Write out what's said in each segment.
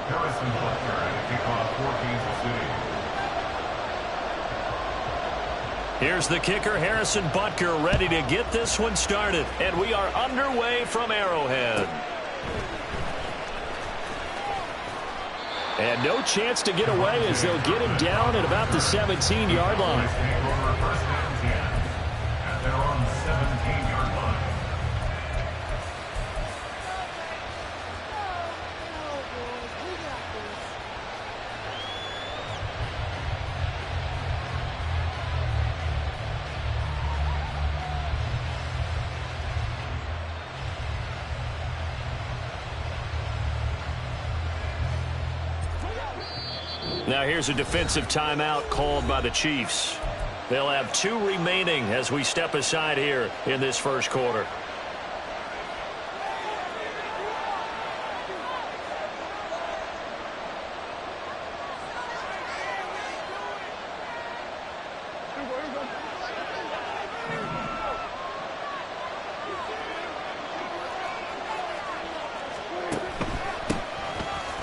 Harrison Butker at kickoff for Kansas City. Here's the kicker, Harrison Butker, ready to get this one started. And we are underway from Arrowhead. And no chance to get away as they'll get him down at about the 17-yard line. First and 10 at their own 17-yard line. Now here's a defensive timeout called by the Chiefs. They'll have 2 remaining as we step aside here in this first quarter.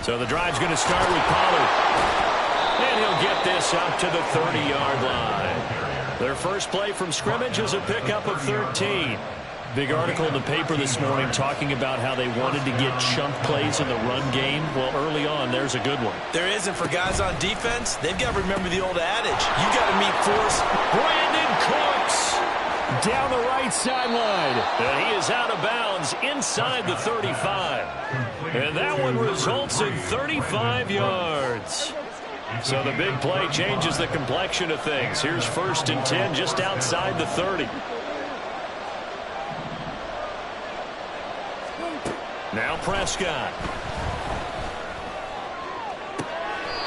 So the drive's going to start with Pollard. And he'll get this up to the 30-yard line. Their first play from scrimmage is a pickup of 13. Big article in the paper this morning talking about how they wanted to get chunk plays in the run game. Well, early on, there's a good one. There isn't for guys on defense. They've got to remember the old adage. You got to meet force. Brandon Cooks down the right sideline. And he is out of bounds inside the 35. And that one results in 35 yards. So the big play changes the complexion of things. Here's first and 10 just outside the 30. Now Prescott.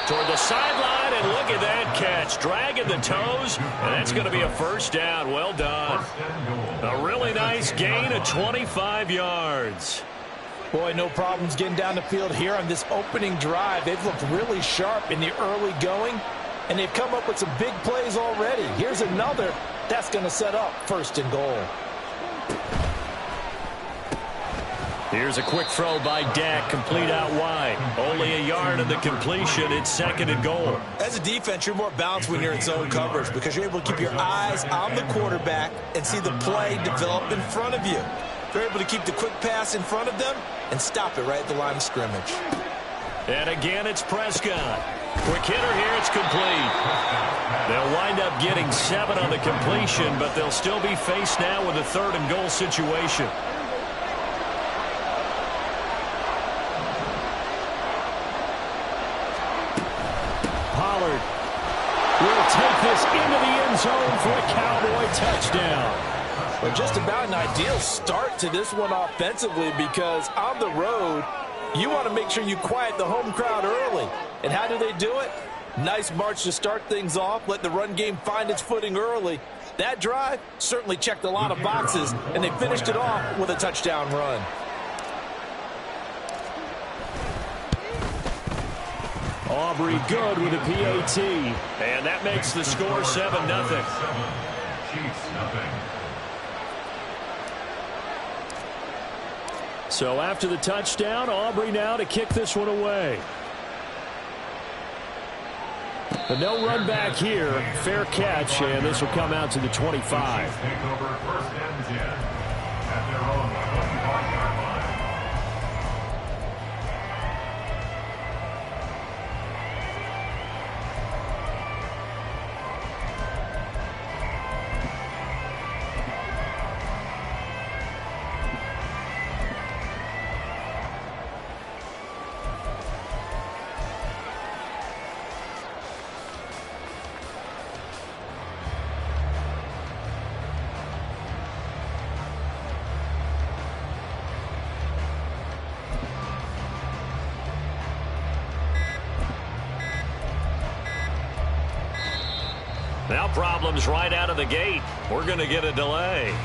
Toward the sideline, and look at that catch. Dragging the toes, and that's going to be a first down. Well done. A really nice gain of 25 yards. Boy, no problems getting down the field here on this opening drive. They've looked really sharp in the early going, and they've come up with some big plays already. Here's another that's going to set up first and goal. Here's a quick throw by Dak, complete out wide. Only a yard of the completion. It's second and goal. As a defense, you're more balanced when you're in zone coverage because you're able to keep your eyes on the quarterback and see the play develop in front of you. They're able to keep the quick pass in front of them and stop it right at the line of scrimmage. And again, it's Prescott. Quick hitter here, it's complete. They'll wind up getting 7 on the completion, but they'll still be faced now with a third and goal situation. Pollard will take this into the end zone for a Cowboy touchdown. Well, just about an ideal start to this one offensively because on the road, you want to make sure you quiet the home crowd early. And how do they do it? Nice march to start things off, let the run game find its footing early. That drive certainly checked a lot of boxes, and they finished it off with a touchdown run. Aubrey good with a PAT. And that makes the score 7-0. Chiefs, nothing. So after the touchdown, Aubrey now to kick this one away. But no run back here. Fair catch, and this will come out to the 25. Take over first and 10 at their own 25-yard line. Now problems right out of the gate. We're going to get a delay.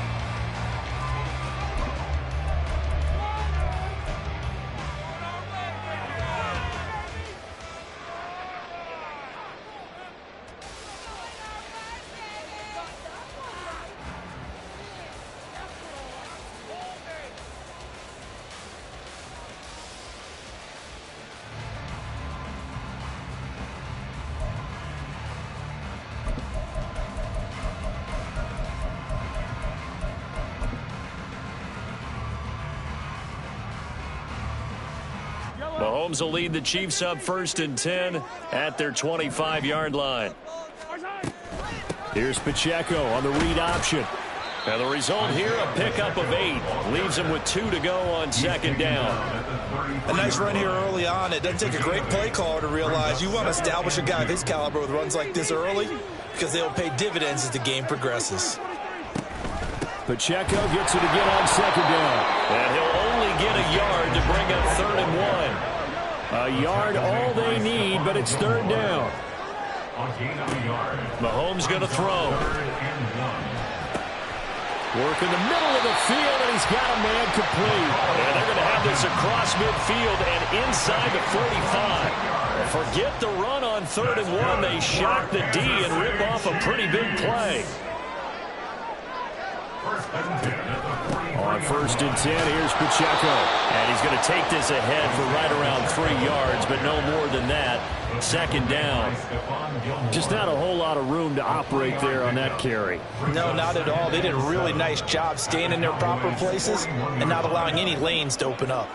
Mahomes will lead the Chiefs up 1st and 10 at their 25-yard line. Here's Pacheco on the read option. And the result here, a pickup of 8. Leaves him with 2 to go on 2nd down. A nice run here early on. It doesn't take a great play caller to realize you want to establish a guy of his caliber with runs like this early because they'll pay dividends as the game progresses. Pacheco gets it again on 2nd down. And he'll only get a yard to bring up 3rd and 1. A yard all they need, but it's 3rd down. Mahomes going to throw. Work in the middle of the field, and he's got a man complete. And they're going to have this across midfield and inside the 45. Forget the run on 3rd and 1. They shock the D and rip off a pretty big play. On 1st and 10, here's Pacheco. And he's going to take this ahead for right around 3 yards, but no more than that. 2nd down. Just not a whole lot of room to operate there on that carry. No, not at all. They did a really nice job staying in their proper places and not allowing any lanes to open up.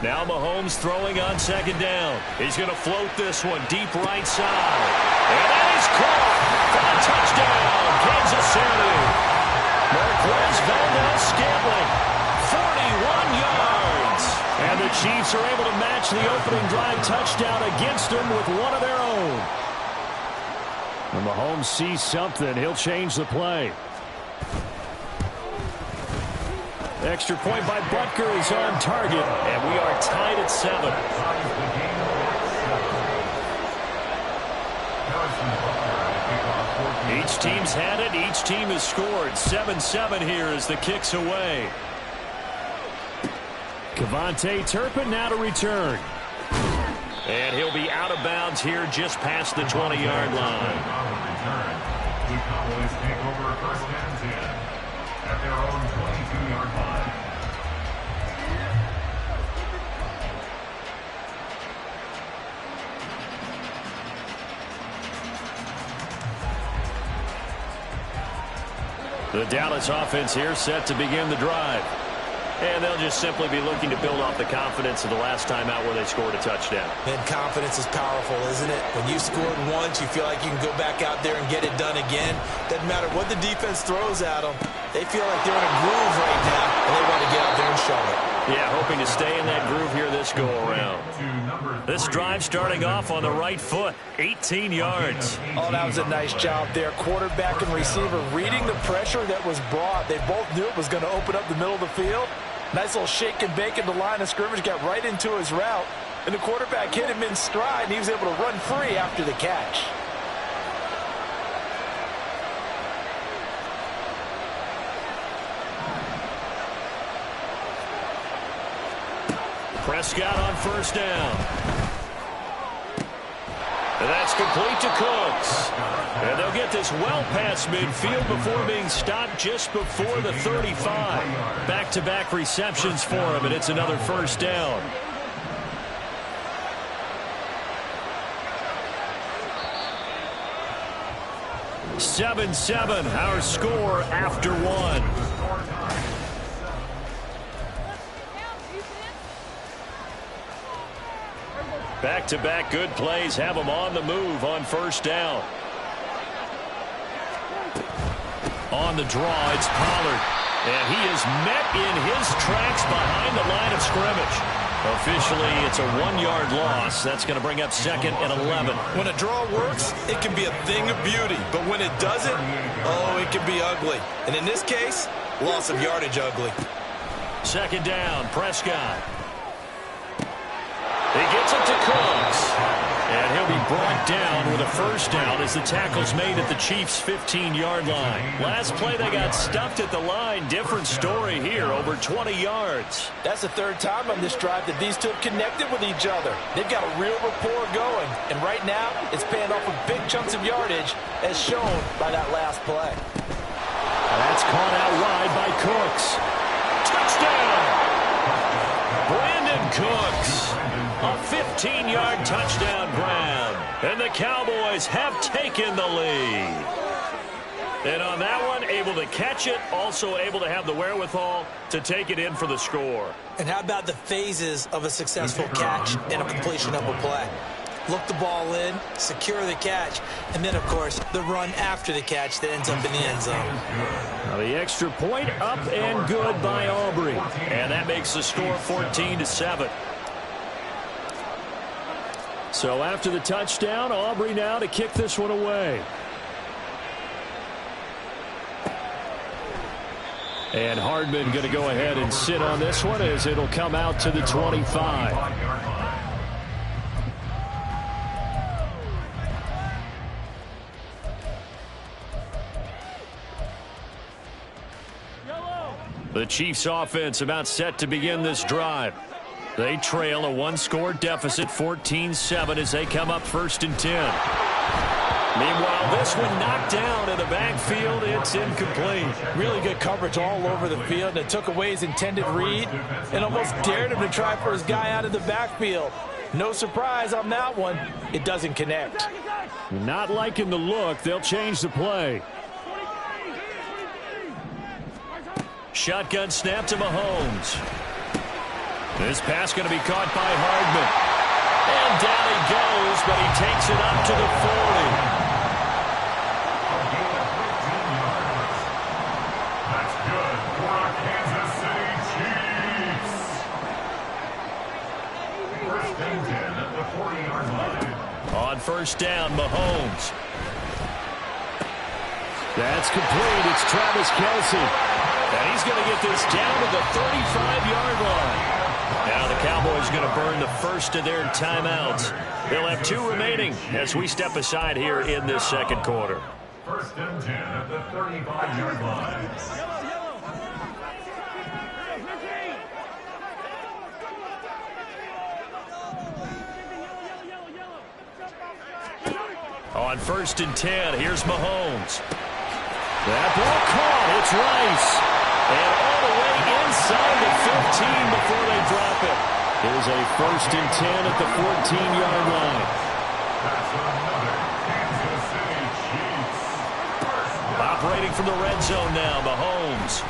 Now Mahomes throwing on 2nd down. He's going to float this one deep right side. And that is caught for a touchdown, Kansas City. Marquez Valdes-Scantling, 41 yards. And the Chiefs are able to match the opening drive touchdown against them with one of their own. When Mahomes sees something, he'll change the play. Extra point by Butker is on target, and we are tied at 7. Each team's had it. Each team has scored. 7-7 here as the kick's away. Kevontae Turpin now to return. And he'll be out of bounds here just past the 20-yard line. The Cowboys take over 1st and 10 at their own 22-yard line. The Dallas offense here set to begin the drive. And they'll just simply be looking to build off the confidence of the last time out where they scored a touchdown. And confidence is powerful, isn't it? When you scored once, you feel like you can go back out there and get it done again. Doesn't matter what the defense throws at them. They feel like they're in a groove right now, and they want to get out there and show it. Yeah, hoping to stay in that groove here this go-around. This drive starting off on the right foot, 18 yards. Oh, that was a nice job there. Quarterback and receiver reading the pressure that was brought. They both knew it was going to open up the middle of the field. Nice little shake and bake in the line of scrimmage, got right into his route. And the quarterback hit him in stride, and he was able to run free after the catch. Prescott on 1st down. And that's complete to Cooks. And they'll get this well past midfield before being stopped just before the 35. Back-to-back receptions for him, and it's another 1st down. (7-7) our score after 1. Back-to-back good plays have them on the move on 1st down. On the draw, it's Pollard. And he is met in his tracks behind the line of scrimmage. Officially, it's a 1-yard loss. That's going to bring up 2nd and 11. When a draw works, it can be a thing of beauty. But when it doesn't, oh, it can be ugly. And in this case, loss of yardage ugly. 2nd down, Prescott. He gets it to Cooks. And he'll be brought down with a 1st down as the tackle's made at the Chiefs' 15-yard line. Last play, they got stuffed at the line. Different story here, over 20 yards. That's the 3rd time on this drive that these two have connected with each other. They've got a real rapport going. And right now, it's paying off with big chunks of yardage, as shown by that last play. That's caught out wide by Cooks. Touchdown! Brandon Cooks. A 15-yard touchdown grab. And the Cowboys have taken the lead. And on that one, able to catch it, also able to have the wherewithal to take it in for the score. And how about the phases of a successful catch and a completion of a play? Look the ball in, secure the catch, and then, of course, the run after the catch that ends up in the end zone. Now the extra point up and good by Aubrey. And that makes the score 14-7. So after the touchdown, Aubrey now to kick this one away. And Hardman going to go ahead and sit on this one as it'll come out to the 25. The Chiefs offense about set to begin this drive. They trail a one-score deficit, 14-7, as they come up 1st and 10. Meanwhile, this one knocked down in the backfield. It's incomplete. Really good coverage all over the field. It took away his intended read and almost dared him to try for his guy out of the backfield. No surprise on that one. It doesn't connect. Not liking the look. They'll change the play. Shotgun snap to Mahomes. This pass going to be caught by Hardman. And down he goes, but he takes it up to the 40. That's good for the Kansas City Chiefs. 1st and 10 at the 40-yard line. On 1st down, Mahomes. That's complete. It's Travis Kelce. And he's going to get this down to the 35-yard line. Now the Cowboys going to burn the first of their timeouts. They'll have 2 remaining as we step aside here in this second quarter. 1st and 10 at the 35-yard line. On 1st and 10, here's Mahomes. That ball caught. It's Rice. And all the way inside the 15 before they drop it. Here's a 1st and 10 at the 14-yard line. That's another Kansas City Chiefs. Operating from the red zone now, Mahomes.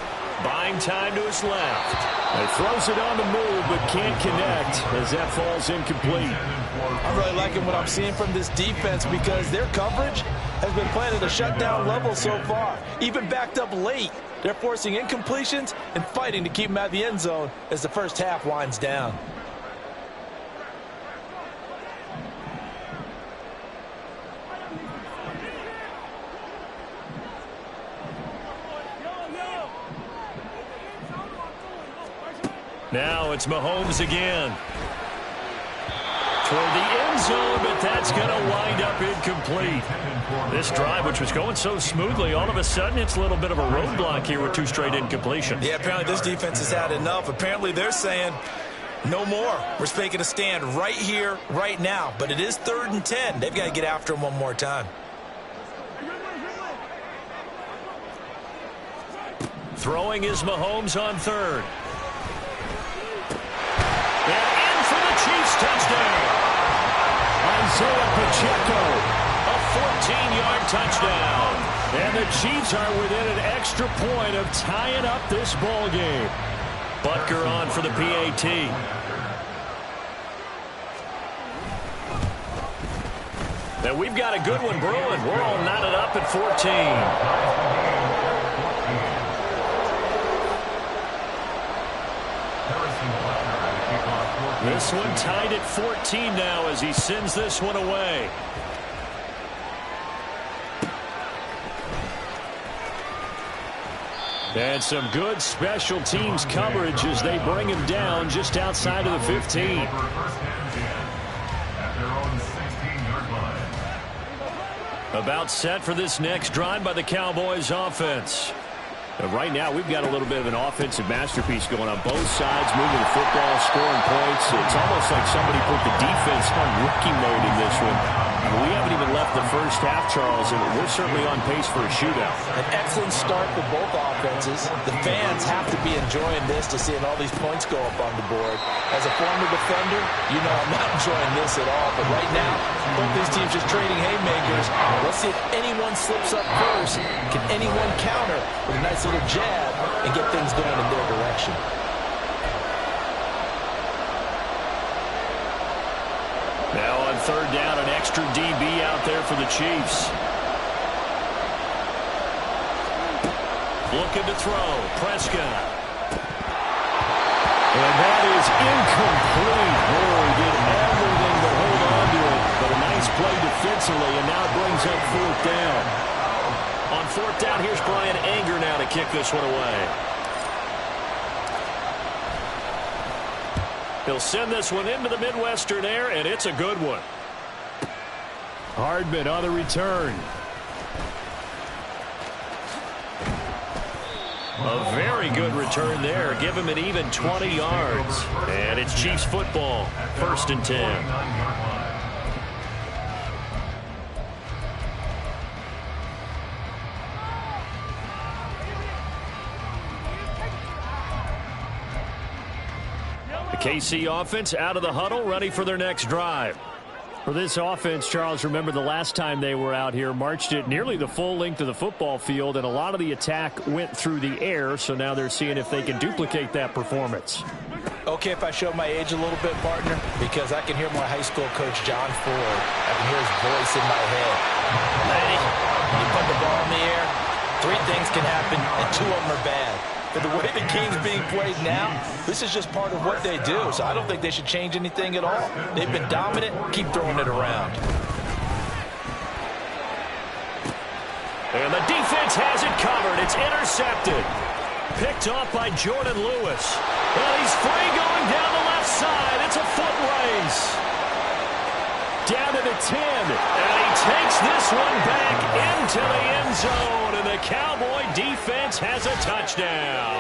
Buying time to his left. He throws it on the move, but can't connect as that falls incomplete. I'm really liking what I'm seeing from this defense because their coverage has been playing at a shutdown level so far. Even backed up late, they're forcing incompletions and fighting to keep them out of the end zone as the first half winds down. Now it's Mahomes again. Toward the end zone, but that's going to wind up incomplete. This drive, which was going so smoothly, all of a sudden it's a little bit of a roadblock here with 2 straight incompletions. Yeah, apparently this defense has had enough. Apparently they're saying no more. We're making a stand right here, right now. But it is 3rd and 10. They've got to get after him one more time. Throwing is Mahomes on 3rd. And in for the Chiefs touchdown. Isaiah Pacheco. A 14-yard touchdown. And the Chiefs are within an extra point of tying up this ball game. Butker on for the PAT. And we've got a good one brewing. We're all knotted up at 14. This one tied at 14 now as he sends this one away. And some good special teams coverage as they bring him down just outside of the 15. About set for this next drive by the Cowboys offense. Right now, we've got a little bit of an offensive masterpiece going on both sides, moving the football, scoring points. It's almost like somebody put the defense on rookie mode in this one. We haven't even left the first half, Charles, and we're certainly on pace for a shootout. An excellent start for both offenses. The fans have to be enjoying this to seeing all these points go up on the board. As a former defender, you know I'm not enjoying this at all. But right now, both these teams just trading haymakers. Let's see if anyone slips up first. Can anyone counter with a nice little jab and get things going in their direction? Now on third down, an extra DB out there for the Chiefs. Looking to throw. Prescott. And that is incomplete. Boy, did everything but hold on to it. But a nice play defensively, and now it brings up fourth down. On fourth down, here's Brian Anger now to kick this one away. He'll send this one into the Midwestern air, and it's a good one. Hardman on the return. A very good return there. Give him an even 20 yards. And it's Chiefs football. 1st and 10. The KC offense out of the huddle, ready for their next drive. For this offense, Charles, remember the last time they were out here, marched it nearly the full length of the football field, and a lot of the attack went through the air, so now they're seeing if they can duplicate that performance. Okay, if I show my age a little bit, partner, because I can hear my high school coach, John Ford. I can hear his voice in my head. Lady, when you put the ball in the air, 3 things can happen, and 2 of them are bad. But the way the game's being played now, this is just part of what they do. So I don't think they should change anything at all. They've been dominant. Keep throwing it around. And the defense has it covered. It's intercepted. Picked off by Jordan Lewis. And he's free going down the left side. It's a foot race. Down to the 10. And he takes this one back into the end zone. And the Cowboy defense has a touchdown.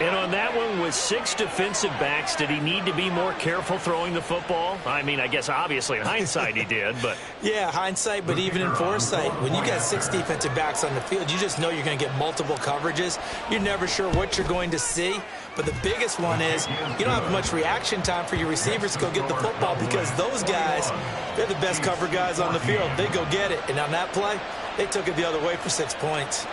And on that one, with 6 defensive backs, did he need to be more careful throwing the football? I mean, I guess obviously in hindsight he did, but... Yeah, hindsight, but even in foresight, when you got 6 defensive backs on the field, you just know you're going to get multiple coverages. You're never sure what you're going to see. But the biggest one is you don't have much reaction time for your receivers to go get the football because those guys, they're the best cover guys on the field. They go get it. And on that play, they took it the other way for 6 points.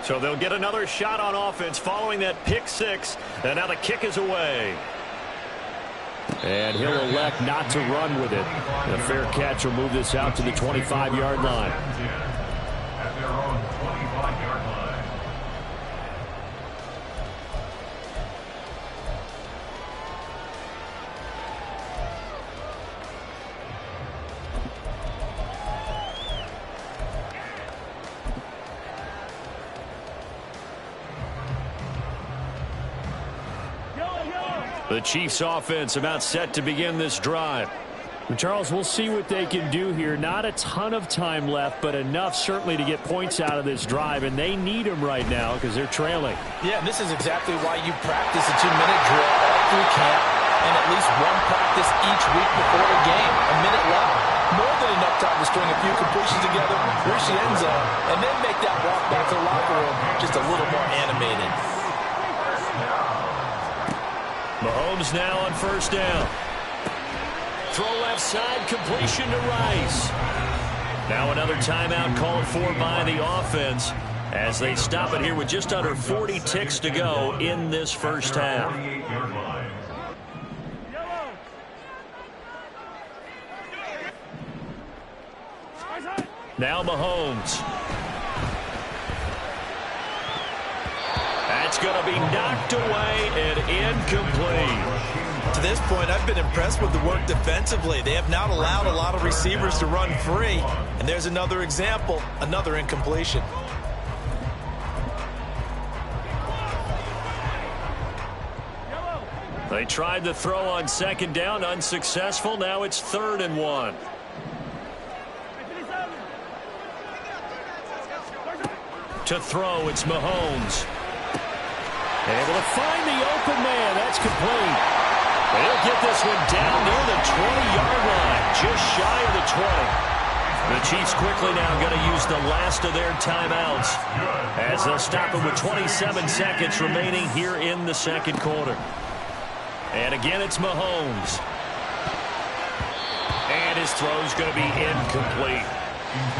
So they'll get another shot on offense following that pick 6. And now the kick is away. And he'll elect not to run with it. A fair catch will move this out to the 25-yard line. At their own 25-yard line. The Chiefs offense about set to begin this drive. And Charles, we'll see what they can do here. Not a ton of time left, but enough certainly to get points out of this drive, and they need them right now because they're trailing. Yeah, and this is exactly why you practice a 2-minute drill all through camp and at least one practice each week before the game. A minute left. More than enough time to string a few completions together, reach the end zone, and then make that walk back to the locker room just a little more animated. Mahomes now on first down. Throw left side, completion to Rice. Now another timeout called for by the offense as they stop it here with just under 40 ticks to go in this first half. Now Mahomes. That's going to be knocked away and incomplete. To this point, I've been impressed with the work defensively. They have not allowed a lot of receivers to run free. And there's another example, another incompletion. They tried the throw on second down, unsuccessful. Now it's 3rd and 1. To throw, it's Mahomes. Able to find the open man. That's complete. They'll get this one down near the 20-yard line, just shy of the 20. The Chiefs quickly now going to use the last of their timeouts as they'll stop it with 27 seconds remaining here in the second quarter. And again, it's Mahomes. And his throw's going to be incomplete.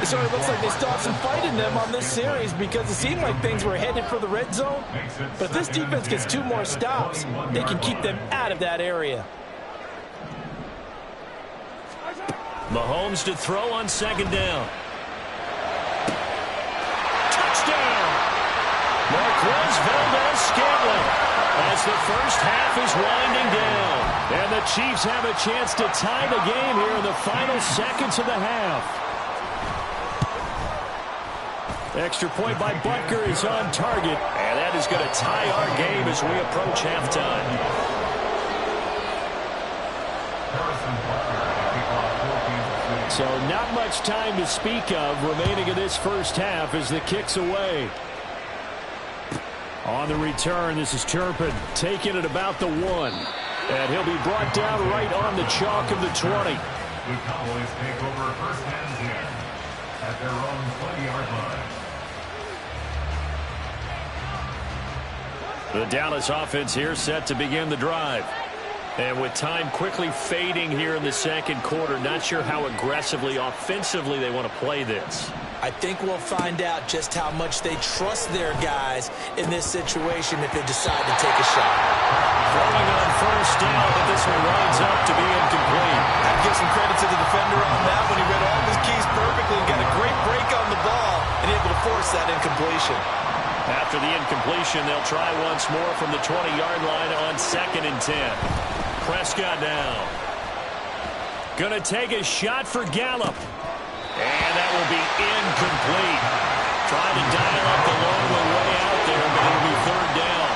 So it looks like they still have some fight in them on this series because it seemed like things were headed for the red zone. But if this defense gets 2 more stops, they can keep them out of that area. Mahomes to throw on second down. Touchdown! Marquez Valdes-Scantling as the first half is winding down. And the Chiefs have a chance to tie the game here in the final seconds of the half. Extra point by Butker is on target. And that is going to tie our game as we approach halftime. So not much time to speak of remaining in this first half as the kick's away. On the return, this is Turpin taking it about the 1. And he'll be brought down right on the chalk of the 20. The Cowboys take over first and 10 at their own 20-yard line. The Dallas offense here set to begin the drive. And with time quickly fading here in the second quarter, not sure how aggressively, offensively they want to play this. I think we'll find out just how much they trust their guys in this situation if they decide to take a shot. Throwing on first down, but this one winds up to be incomplete. I'd give some credit to the defender on that when he read all of his keys perfectly and got a great break on the ball and able to force that incompletion. After the incompletion, they'll try once more from the 20-yard line on 2nd and 10. Prescott now. Gonna take a shot for Gallup. And that will be incomplete. Trying to dial up the long way out there, but it'll be 3rd down.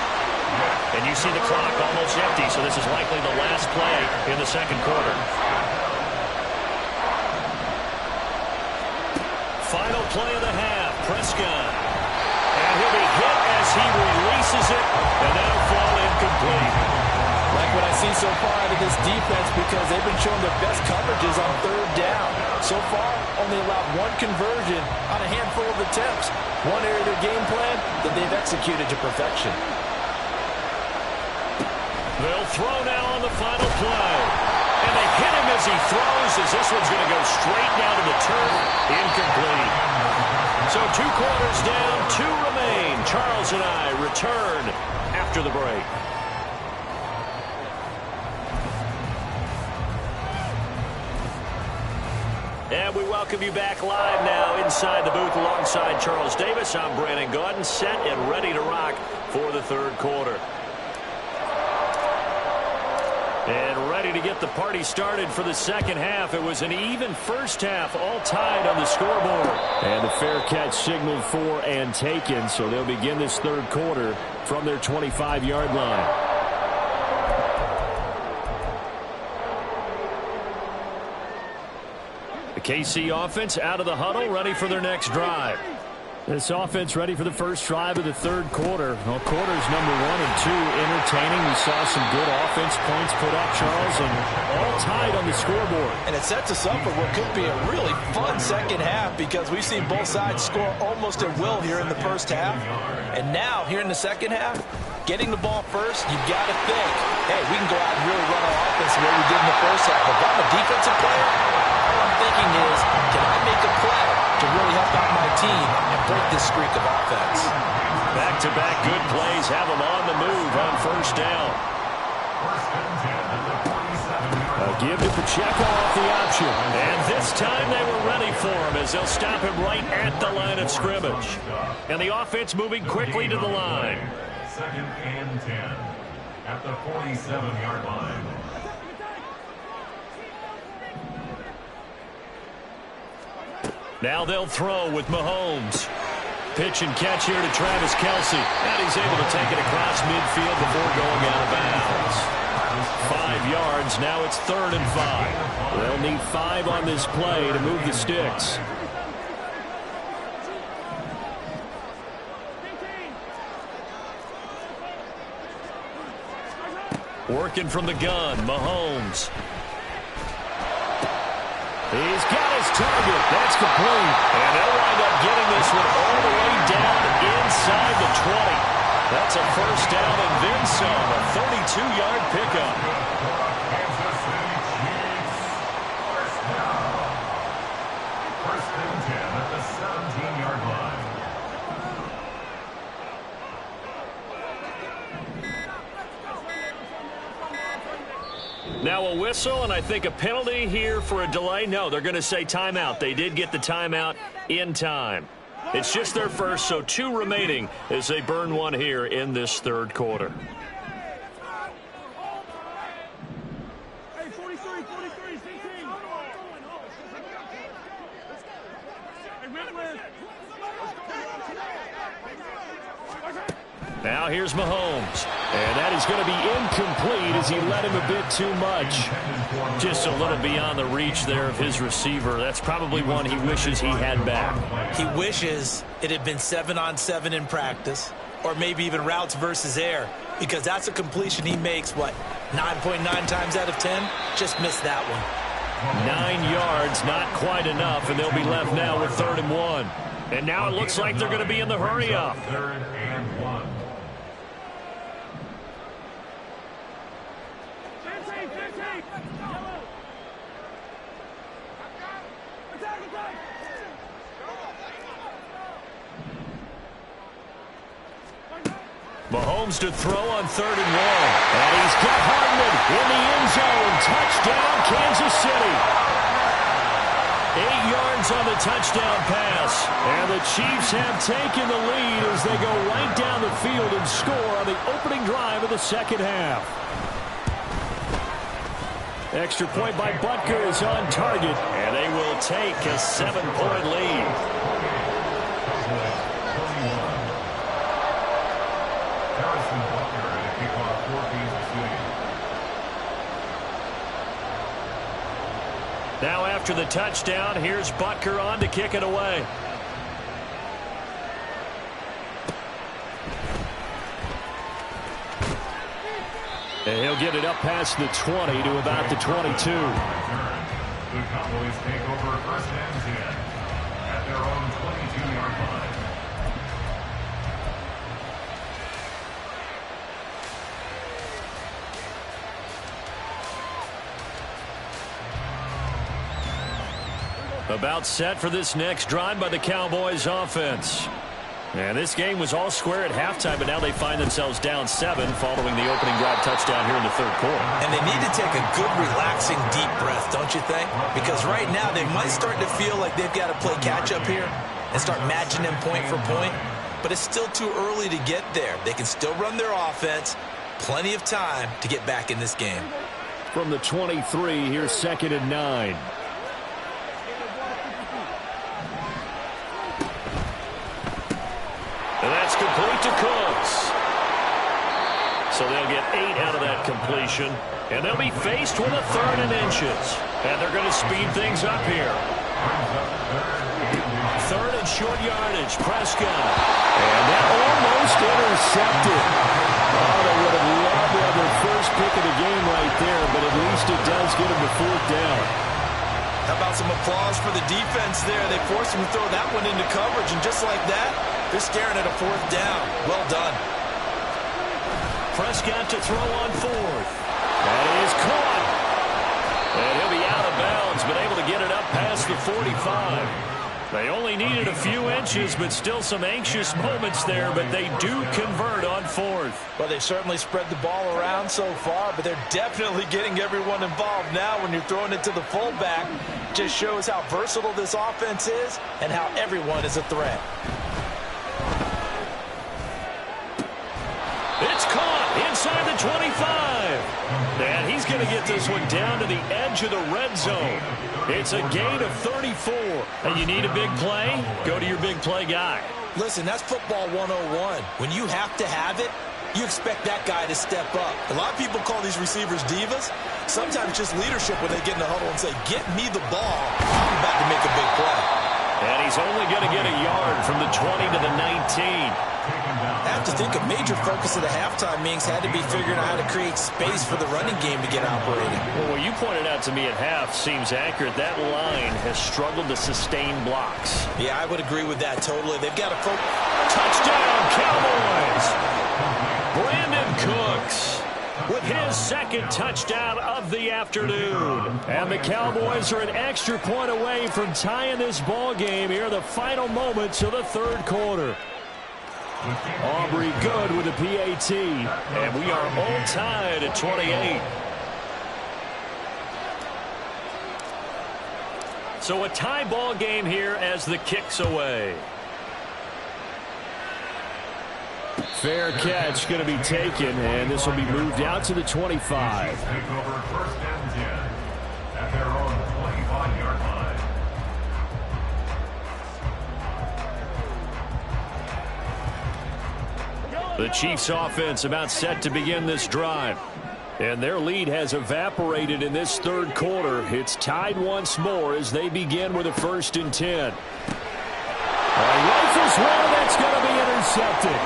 And you see the clock almost empty, so this is likely the last play in the second quarter. Final play of the half, Prescott. And he'll be hit as he releases it, and that'll fall incomplete. Like what I see so far out of this defense because they've been showing their best coverages on 3rd down. So far, only allowed 1 conversion on a handful of attempts. One area of their game plan that they've executed to perfection. They'll throw now on the final play. And they hit him as he throws as this one's going to go straight down to the turf. Incomplete. So 2 quarters down, 2 remain. Charles and I return after the break. And we welcome you back live now inside the booth alongside Charles Davis. I'm Brandon Gaudin, set and ready to rock for the 3rd quarter. And ready to get the party started for the second half. It was an even first half, all tied on the scoreboard. And the fair catch signaled for and taken, so they'll begin this 3rd quarter from their 25-yard line. The KC offense out of the huddle, ready for their next drive. This offense ready for the first drive of the 3rd quarter. Well, quarters number 1 and 2 entertaining. We saw some good offense points put up, Charles, and all tied on the scoreboard. And it sets us up for what could be a really fun second half because we've seen both sides score almost at will here in the first half. And now, here in the second half, getting the ball first, you've got to think, hey, we can go out and really run our offense the way we did in the first half. But if I'm a defensive player, all I'm thinking is, can I make a play to really help out my team and break this streak of offense? Back-to-back good plays have them on the move on first down. A give to Pacheco off the option. And this time they were ready for him as they'll stop him right at the line of scrimmage. And the offense moving quickly to the line. 2nd and 10 at the 47-yard line. Now they'll throw with Mahomes. Pitch and catch here to Travis Kelce. And he's able to take it across midfield before going out of bounds. 5 yards. Now it's 3rd and 5. They'll need 5 on this play to move the sticks. Working from the gun, Mahomes. He's got his target. That's complete. And they'll wind up getting this one all the way down inside the 20. That's a first down and then some. A 32-yard pickup. Kansas City Chiefs. First and 10 at the 17-yard line. Now a whistle, and I think a penalty here for a delay. No, they're going to say timeout. They did get the timeout in time. It's just their first, so 2 remaining as they burn one here in this 3rd quarter. Now here's Mahomes. And that is going to be incomplete as he led him a bit too much. Just a little beyond the reach there of his receiver. That's probably one he wishes he had back. He wishes it had been 7-on-7 in practice, or maybe even routes versus air, because that's a completion he makes, 9.9 times out of 10? Just missed that one. 9 yards, not quite enough, and they'll be left now with 3rd and 1. And now it looks like they're going to be in the hurry-up. 3rd and 1. Mahomes to throw on 3rd and 1. And he's got Hardman in the end zone. Touchdown, Kansas City. 8 yards on the touchdown pass. And the Chiefs have taken the lead as they go right down the field and score on the opening drive of the 2nd half. Extra point by Butker is on target. And they will take a 7-point lead. Now after the touchdown, here's Butker on to kick it away. And he'll get it up past the 20 to about the 22. The Cowboys take over 1st and 10 at their own 22-yard line. About set for this next drive by the Cowboys offense. And this game was all square at halftime, but now they find themselves down 7 following the opening drive touchdown here in the 3rd quarter. And they need to take a good, relaxing, deep breath, don't you think? Because right now they might start to feel like they've got to play catch-up here and start matching them point for point. But it's still too early to get there. They can still run their offense. Plenty of time to get back in this game. From the 23, here's 2nd and 9. And that's complete to Cooks. So they'll get 8 out of that completion. And they'll be faced with a 3rd and inches. And they're going to speed things up here. 3rd and short yardage. Prescott. And that almost intercepted. Oh, they would have loved to have their first pick of the game right there, but at least it does get them the 4th down. How about some applause for the defense there? They forced him to throw that one into coverage, and just like that, they're staring at a 4th down. Well done. Prescott to throw on 4th. That is caught. And he'll be out of bounds, but able to get it up past the 45. They only needed a few inches, but still some anxious moments there, but they do convert on 4th. Well, they've certainly spread the ball around so far, but they're definitely getting everyone involved now when you're throwing it to the fullback. Just shows how versatile this offense is and how everyone is a threat. It's caught inside the 25. And he's going to get this one down to the edge of the red zone. It's a gain of 34. And you need a big play? Go to your big play guy. Listen, that's football 101. When you have to have it, you expect that guy to step up. A lot of people call these receivers divas. Sometimes just leadership when they get in the huddle and say, get me the ball, I'm about to make a big play. And he's only going to get a yard from the 20 to the 19. I have to think a major focus of the halftime meetings had to be figuring out how to create space for the running game to get operating. Well, what you pointed out to me at half seems accurate. That line has struggled to sustain blocks. Yeah, I would agree with that totally. They've got to focus. Touchdown, Cowboys! Brandon Cooks with his second touchdown of the afternoon. And the Cowboys are an extra point away from tying this ball game here in the final moments of the third quarter. Aubrey good with a PAT, and we are all tied at 28. So a tie ball game here as the kick's away. Fair catch going to be taken, and this will be moved out to the 25. Take over first and 10 at their own 25-yard line. The Chiefs offense about set to begin this drive. And their lead has evaporated in this third quarter. It's tied once more as they begin with a 1st and 10. Rifles one that's going to be intercepted.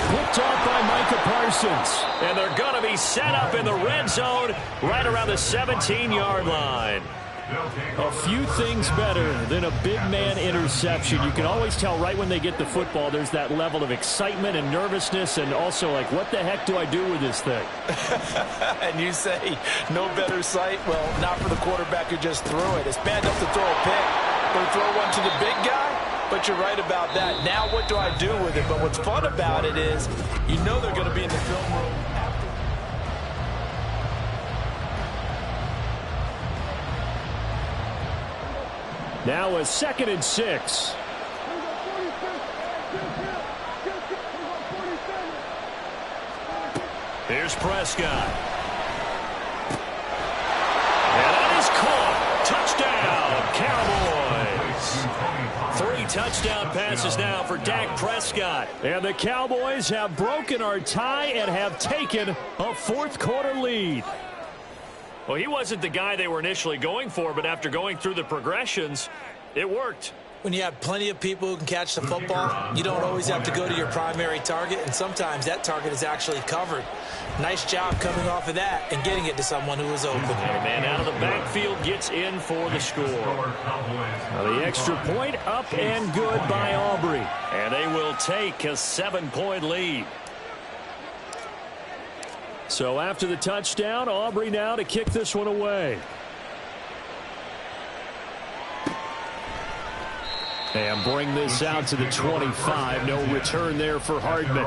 Picked off by Micah Parsons. And they're going to be set up in the red zone right around the 17-yard line. A few things better than a big man interception. You can always tell right when they get the football, there's that level of excitement and nervousness, and also like, what the heck do I do with this thing? And you say, no better sight? Well, not for the quarterback who just threw it. It's bad enough to throw a pick, or throw one to the big guy, but you're right about that. Now what do I do with it? But what's fun about it is, you know they're going to be in the film room. Now a 2nd and 6. Here's Prescott. And that is caught. Touchdown, Cowboys. 3 touchdown passes now for Dak Prescott. And the Cowboys have broken our tie and have taken a fourth quarter lead. Well, he wasn't the guy they were initially going for, but after going through the progressions, it worked. When you have plenty of people who can catch the football, you don't always have to go to your primary target, and sometimes that target is actually covered. Nice job coming off of that and getting it to someone who was open. And a man out of the backfield gets in for the score. Now the extra point up and good by Aubrey. And they will take a 7-point lead. So after the touchdown, Aubrey now to kick this one away. And bring this out to the 25. No return there for Hardman.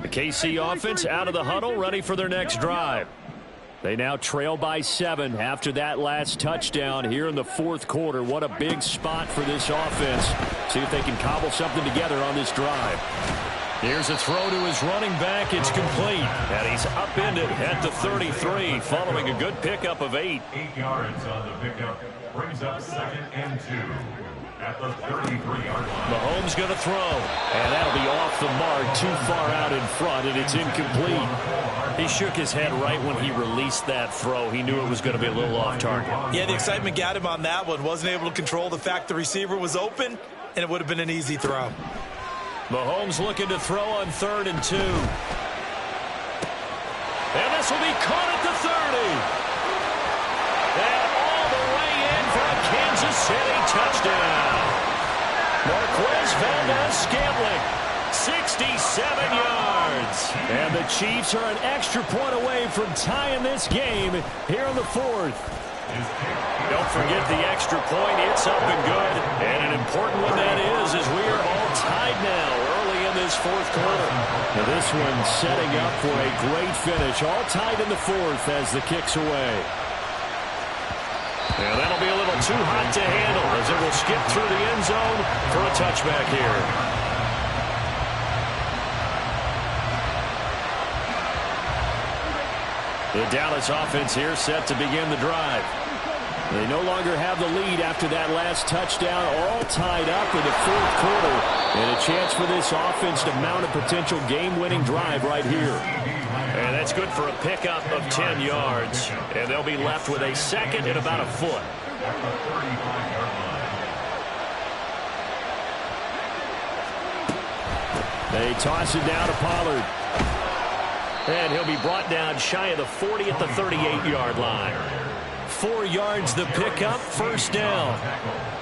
The KC offense out of the huddle, ready for their next drive. They now trail by 7 after that last touchdown here in the fourth quarter. What a big spot for this offense. See if they can cobble something together on this drive. Here's a throw to his running back. It's complete. And he's upended at the 33 following a good pickup of 8. 8 yards on the pickup. Brings up 2nd and 2 at the 33-yard line. Mahomes going to throw. And that'll be off the mark, too far out in front, and it's incomplete. He shook his head right when he released that throw. He knew it was going to be a little off target. Yeah, the excitement got him on that one. Wasn't able to control the fact the receiver was open, and it would have been an easy throw. Mahomes looking to throw on 3rd and 2. And this will be caught at the 30. And all the way in for a Kansas City touchdown. Marquez Valdes-Scantling, 67 yards. And the Chiefs are an extra point away from tying this game here in the fourth. Don't forget the extra point. It's up and good. And an important one that is as we are all tied now early in this fourth quarter. Now this one setting up for a great finish. All tied in the fourth as the kick's away. And that'll be a little too hot to handle as it will skip through the end zone for a touchback here. The Dallas offense here set to begin the drive. They no longer have the lead after that last touchdown, all tied up in the fourth quarter. And a chance for this offense to mount a potential game-winning drive right here. And that's good for a pickup of 10 yards. And they'll be left with a second and about a foot. They toss it down to Pollard. And he'll be brought down shy of the 40 at the 38-yard line. 4 yards the pickup, first down.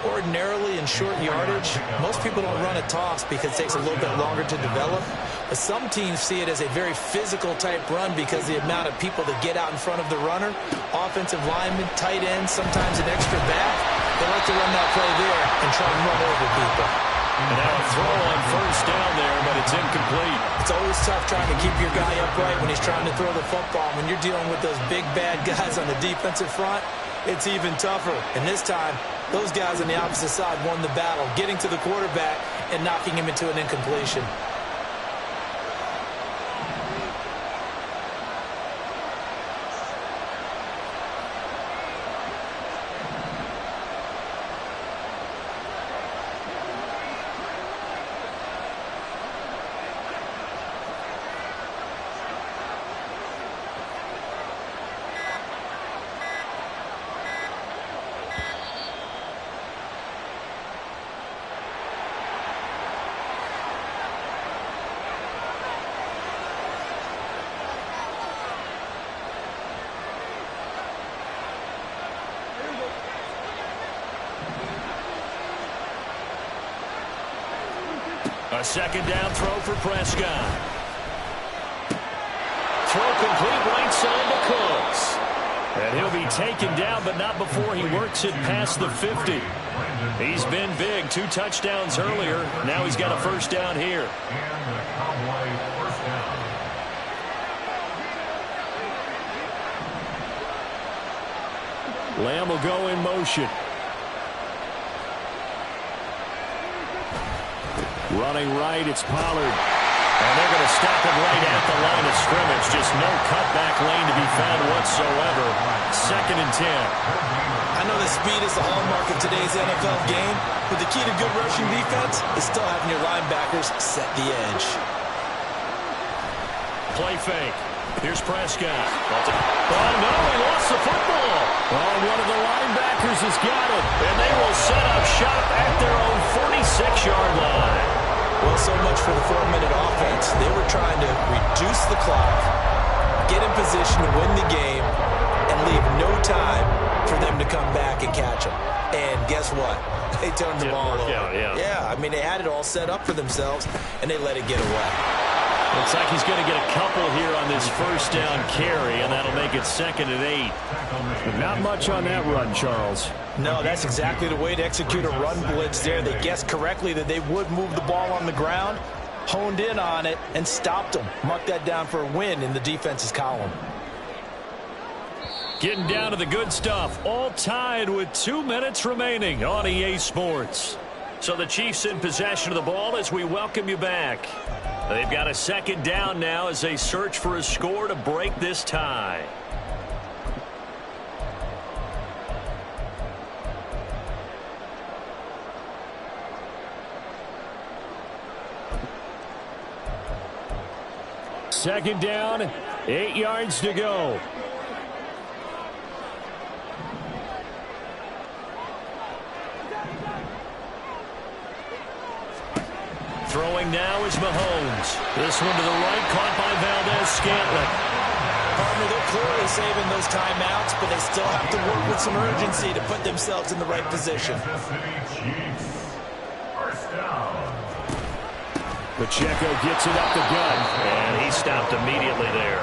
Ordinarily in short yardage, most people don't run a toss because it takes a little bit longer to develop. But some teams see it as a very physical type run because the amount of people that get out in front of the runner, offensive linemen, tight ends, sometimes an extra back, they like to run that play there and try and run over people. And now a throw on first down there, but it's incomplete. It's always tough trying to keep your guy upright when he's trying to throw the football. When you're dealing with those big, bad guys on the defensive front, it's even tougher. And this time, those guys on the opposite side won the battle, getting to the quarterback and knocking him into an incompletion. A second down throw for Prescott. Throw complete right side to Cooks. And he'll be taken down, but not before he works it past the 50. He's been big. 2 touchdowns earlier. Now he's got a first down here. And the Cowboys first down. Lamb will go in motion. Running right, it's Pollard. And they're going to stop it right at the line of scrimmage. Just no cutback lane to be found whatsoever. Second and 10. I know that speed is the hallmark of today's NFL game, but the key to good rushing defense is still having your linebackers set the edge. Play fake. Here's Prescott. Oh, no, he lost the football. Oh, one of the linebackers has got it. And they will set up shop at their own 46-yard line. Well, so much for the 4-minute offense. They were trying to reduce the clock, get in position to win the game, and leave no time for them to come back and catch them. And guess what? They turned the ball over. Yeah, I mean, they had it all set up for themselves, and they let it get away. Looks like he's going to get a couple here on this first down carry, and that'll make it second and 8. But not much on that run, Charles. No, that's exactly the way to execute a run blitz there. They guessed correctly that they would move the ball on the ground, honed in on it, and stopped them. Mark that down for a win in the defense's column. Getting down to the good stuff. All tied with 2 minutes remaining on EA Sports. So the Chiefs in possession of the ball as we welcome you back. They've got a second down now as they search for a score to break this tie. Second down, 8 yards to go. Throwing now is Mahomes. This one to the right, caught by Valdez-Scantling. Partner, they're clearly saving those timeouts, but they still have to work with some urgency to put themselves in the right position. First down. Pacheco gets it up the gut, and he stopped immediately there.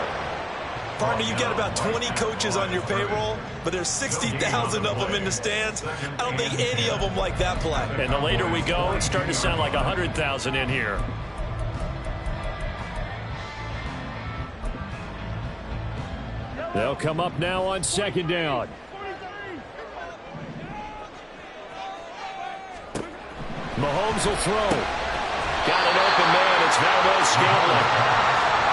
Partner, you got about 20 coaches on your payroll, but there's 60,000 of them in the stands. I don't think any of them like that play. And the later we go, it's starting to sound like 100,000 in here. They'll come up now on second down. Mahomes will throw. Got an open man. It's Valdez-Scantling.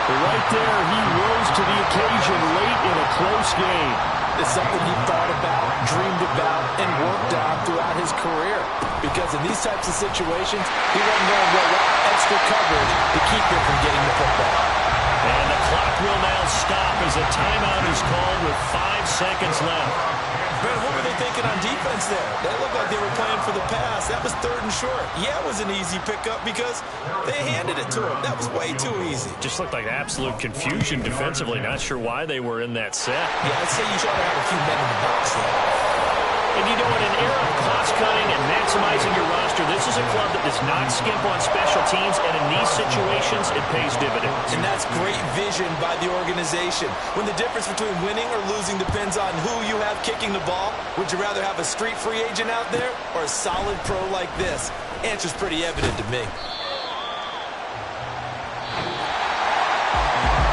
Right there, he rose to the occasion late in a close game. It's something he thought about, dreamed about, and worked on throughout his career. Because in these types of situations, he wasn't going to go without extra coverage to keep him from getting the football. And the clock will now stop as a timeout is called with 5 seconds left. Man, what were they thinking on defense there? They looked like they were playing for the pass. That was 3rd and short. Yeah, it was an easy pickup because they handed it to him. That was way too easy. Just looked like absolute confusion defensively. Not sure why they were in that set. Yeah, I'd say you should have a few men in the box there. And you know, in an era of cost-cutting and maximizing your roster, this is a club that does not skimp on special teams, and in these situations, it pays dividends. And that's great vision by the organization. When the difference between winning or losing depends on who you have kicking the ball, would you rather have a street free agent out there or a solid pro like this? Answer's pretty evident to me.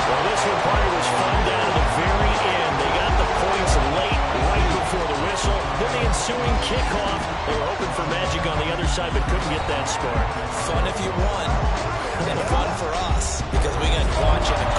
Well, this one part was fun down to the very end. They got the points late, right before the whistle. Then the ensuing kickoff. They were hoping for magic on the other side, but couldn't get that spark. Fun if you won, and fun for us because we got to watch it and